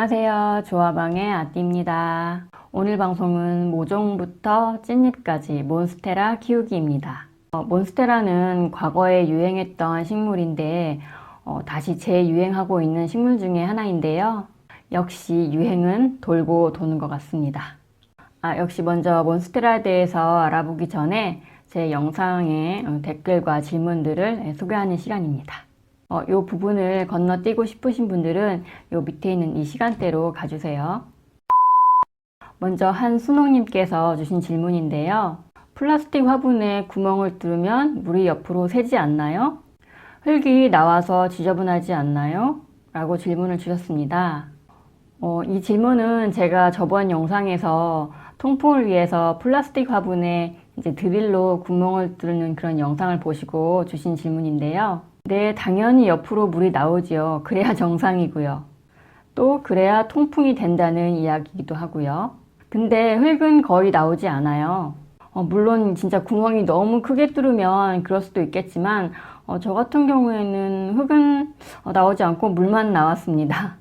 안녕하세요. 조화방의 아띠입니다. 오늘 방송은 모종부터 찐잎까지 몬스테라 키우기입니다. 몬스테라는 과거에 유행했던 식물인데 다시 재유행하고 있는 식물 중에 하나인데요. 역시 유행은 돌고 도는 것 같습니다. 역시 먼저 몬스테라에 대해서 알아보기 전에 제 영상의 댓글과 질문들을 소개하는 시간입니다. 이 부분을 건너뛰고 싶으신 분들은 이 밑에 있는 이 시간대로 가주세요. 먼저 한순옥님께서 주신 질문인데요. 플라스틱 화분에 구멍을 뚫으면 물이 옆으로 새지 않나요? 흙이 나와서 지저분하지 않나요? 라고 질문을 주셨습니다. 이 질문은 제가 저번 영상에서 통풍을 위해서 플라스틱 화분에 이제 드릴로 구멍을 뚫는 그런 영상을 보시고 주신 질문인데요. 네, 당연히 옆으로 물이 나오지요. 그래야 정상이고요. 또 그래야 통풍이 된다는 이야기이기도 하고요. 근데 흙은 거의 나오지 않아요. 물론 진짜 구멍이 너무 크게 뚫으면 그럴 수도 있겠지만 저 같은 경우에는 흙은 나오지 않고 물만 나왔습니다.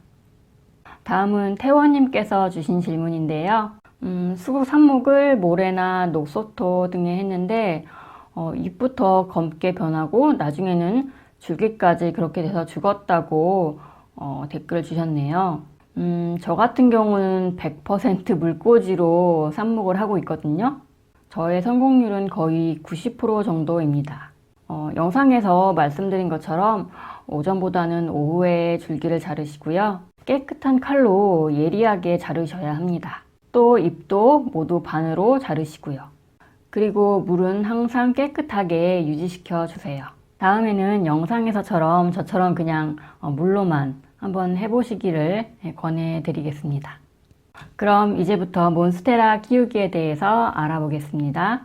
다음은 태원님께서 주신 질문인데요. 수국 삽목을 모래나 녹소토 등에 했는데 잎부터 검게 변하고 나중에는 줄기까지 그렇게 돼서 죽었다고 댓글을 주셨네요. 저 같은 경우는 100% 물꽂이로 삽목을 하고 있거든요. 저의 성공률은 거의 90% 정도입니다. 영상에서 말씀드린 것처럼 오전보다는 오후에 줄기를 자르시고요. 깨끗한 칼로 예리하게 자르셔야 합니다. 또 잎도 모두 반으로 자르시고요. 그리고 물은 항상 깨끗하게 유지시켜 주세요. 다음에는 영상에서처럼 저처럼 그냥 물로만 한번 해보시기를 권해드리겠습니다. 그럼 이제부터 몬스테라 키우기에 대해서 알아보겠습니다.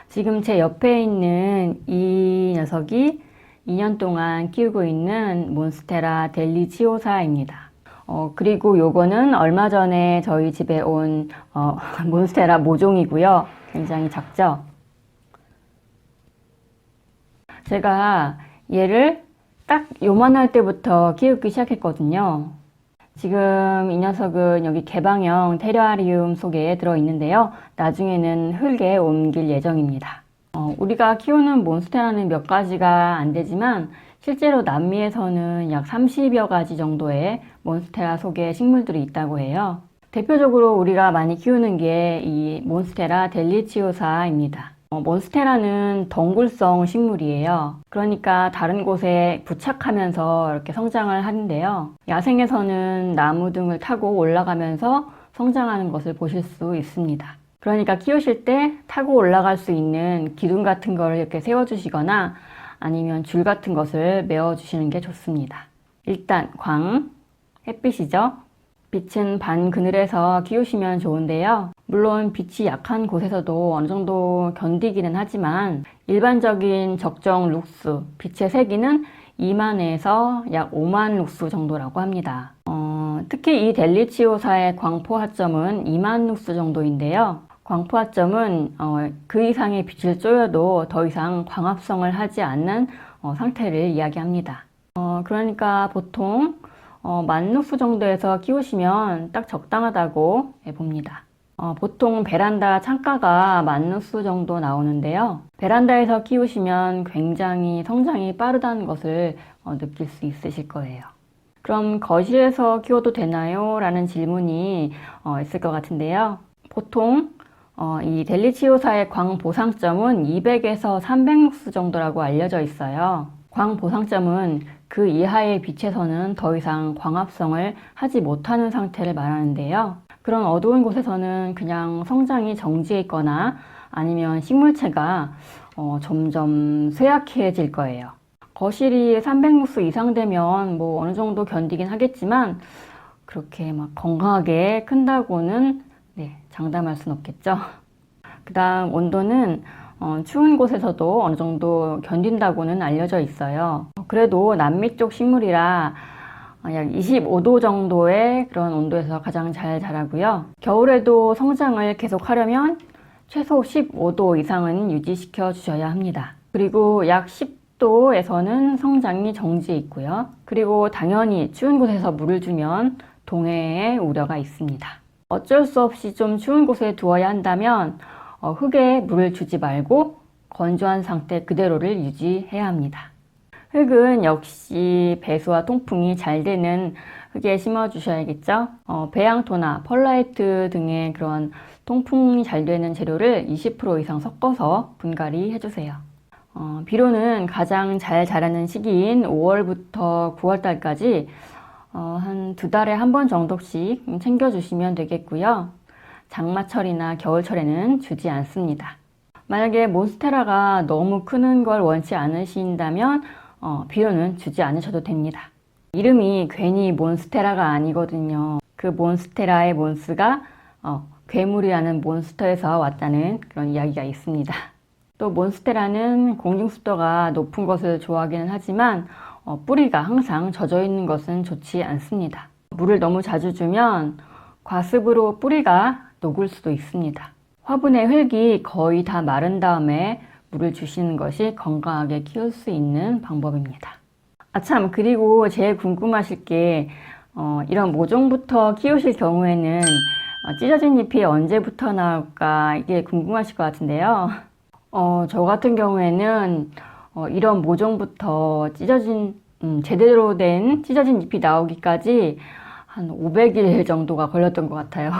지금 제 옆에 있는 이 녀석이 2년 동안 키우고 있는 몬스테라 델리치오사입니다. 그리고 요거는 얼마 전에 저희 집에 온 몬스테라 모종이고요. 굉장히 작죠? 제가 얘를 딱 요만할 때부터 키우기 시작했거든요. 지금 이 녀석은 여기 개방형 테라리움 속에 들어있는데요. 나중에는 흙에 옮길 예정입니다. 우리가 키우는 몬스테라는 몇 가지가 안 되지만 실제로 남미에서는 약 30여 가지 정도의 몬스테라 속에 식물들이 있다고 해요. 대표적으로 우리가 많이 키우는 게 이 몬스테라 델리치오사입니다. 몬스테라는 덩굴성 식물이에요. 그러니까 다른 곳에 부착하면서 이렇게 성장을 하는데요. 야생에서는 나무 등을 타고 올라가면서 성장하는 것을 보실 수 있습니다. 그러니까 키우실 때 타고 올라갈 수 있는 기둥 같은 거를 이렇게 세워주시거나 아니면 줄 같은 것을 메워주시는 게 좋습니다. 일단 햇빛이죠. 빛은 반그늘에서 키우시면 좋은데요. 물론 빛이 약한 곳에서도 어느 정도 견디기는 하지만 일반적인 적정 룩스, 빛의 세기는 2만에서 약 5만 룩스 정도라고 합니다. 특히 이 델리치오사의 광포하점은 2만 룩스 정도인데요. 광포하점은 그 이상의 빛을 쬐어도 더 이상 광합성을 하지 않는 상태를 이야기합니다. 그러니까 보통 10,000룩스 정도에서 키우시면 딱 적당하다고 봅니다. 보통 베란다 창가가 10,000룩스 정도 나오는데요. 베란다에서 키우시면 굉장히 성장이 빠르다는 것을 느낄 수 있으실 거예요. 그럼 거실에서 키워도 되나요? 라는 질문이 있을 것 같은데요. 보통 이 델리치오사의 광보상점은 200에서 300룩스 정도라고 알려져 있어요. 광보상점은 그 이하의 빛에서는 더 이상 광합성을 하지 못하는 상태를 말하는데요. 그런 어두운 곳에서는 그냥 성장이 정지해 있거나 아니면 식물체가 점점 쇠약해질 거예요. 거실이 300룩스 이상 되면 뭐 어느 정도 견디긴 하겠지만 그렇게 막 건강하게 큰다고는 장담할 순 없겠죠. 그 다음 온도는 추운 곳에서도 어느 정도 견딘다고는 알려져 있어요. 그래도 남미 쪽 식물이라 약 25도 정도의 그런 온도에서 가장 잘 자라고요. 겨울에도 성장을 계속 하려면 최소 15도 이상은 유지시켜 주셔야 합니다. 그리고 약 10도에서는 성장이 정지해 있고요. 그리고 당연히 추운 곳에서 물을 주면 동해의 우려가 있습니다. 어쩔 수 없이 좀 추운 곳에 두어야 한다면 흙에 물을 주지 말고 건조한 상태 그대로를 유지해야 합니다. 흙은 역시 배수와 통풍이 잘 되는 흙에 심어 주셔야겠죠. 배양토나 펄라이트 등의 그런 통풍이 잘 되는 재료를 20% 이상 섞어서 분갈이 해주세요. 비료는 가장 잘 자라는 시기인 5월부터 9월달까지 한 2달에 한 번 정도씩 챙겨주시면 되겠고요. 장마철이나 겨울철에는 주지 않습니다. 만약에 몬스테라가 너무 크는 걸 원치 않으신다면 비료는 주지 않으셔도 됩니다. 이름이 괜히 몬스테라가 아니거든요. 그 몬스테라의 몬스가 괴물이라는 몬스터에서 왔다는 그런 이야기가 있습니다. 또 몬스테라는 공중습도가 높은 것을 좋아하기는 하지만 뿌리가 항상 젖어 있는 것은 좋지 않습니다. 물을 너무 자주 주면 과습으로 뿌리가 녹을 수도 있습니다. 화분의 흙이 거의 다 마른 다음에 물을 주시는 것이 건강하게 키울 수 있는 방법입니다. 참, 그리고 제일 궁금하실 게 이런 모종부터 키우실 경우에는 찢어진 잎이 언제부터 나올까 이게 궁금하실 것 같은데요. 저 같은 경우에는 이런 모종부터 제대로 된 찢어진 잎이 나오기까지 한 500일 정도가 걸렸던 것 같아요.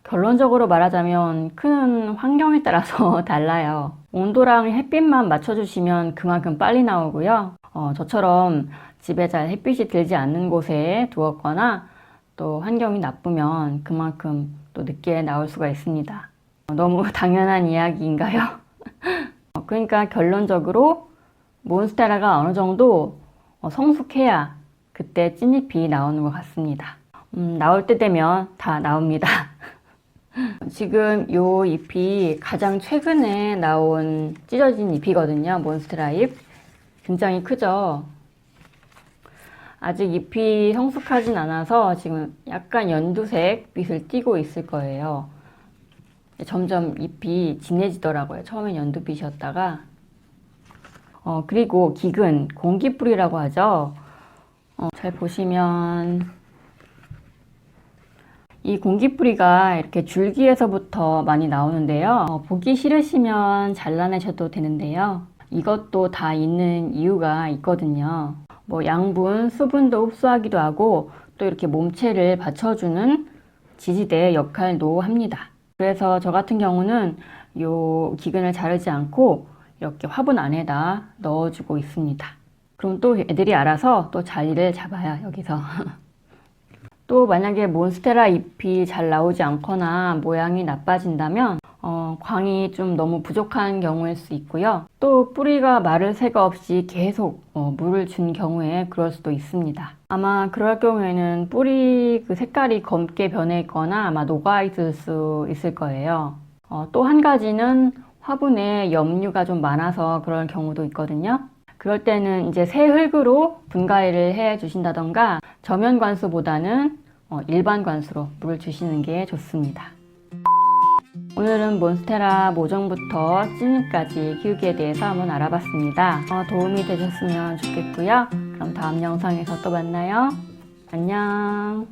결론적으로 말하자면 큰 환경에 따라서 달라요. 온도랑 햇빛만 맞춰주시면 그만큼 빨리 나오고요. 저처럼 집에 잘 햇빛이 들지 않는 곳에 두었거나 또 환경이 나쁘면 그만큼 또 늦게 나올 수가 있습니다. 너무 당연한 이야기인가요? 그러니까 결론적으로 몬스테라가 어느 정도 성숙해야 그때 찐잎이 나오는 것 같습니다. 나올 때 되면 다 나옵니다. 지금 이 잎이 가장 최근에 나온 찢어진 잎이거든요. 몬스테라 잎. 굉장히 크죠? 아직 잎이 성숙하진 않아서 지금 약간 연두색 빛을 띠고 있을 거예요. 점점 잎이 진해지더라고요. 처음엔 연두빛이었다가. 그리고 기근, 공기뿌리라고 하죠. 잘 보시면 이 공기뿌리가 이렇게 줄기에서부터 많이 나오는데요. 보기 싫으시면 잘라내셔도 되는데요. 이것도 다 있는 이유가 있거든요. 양분, 수분도 흡수하기도 하고 또 이렇게 몸체를 받쳐주는 지지대 역할도 합니다. 그래서 저 같은 경우는 이 기근을 자르지 않고 이렇게 화분 안에다 넣어주고 있습니다. 그럼 또 애들이 알아서 또 자리를 잡아요, 여기서. 또 만약에 몬스테라 잎이 잘 나오지 않거나 모양이 나빠진다면 광이 좀 너무 부족한 경우일 수 있고요. 또 뿌리가 마를 새가 없이 계속 물을 준 경우에 그럴 수도 있습니다. 아마 그럴 경우에는 뿌리 그 색깔이 검게 변해 있거나 아마 녹아 있을 수 있을 거예요. 또 한 가지는 화분에 염류가 좀 많아서 그럴 경우도 있거든요. 그럴 때는 이제 새 흙으로 분갈이를 해 주신다던가 저면 관수보다는 일반 관수로 물을 주시는 게 좋습니다. 오늘은 몬스테라 모종부터 찐잎까지 키우기에 대해서 한번 알아봤습니다. 도움이 되셨으면 좋겠고요. 그럼 다음 영상에서 또 만나요. 안녕.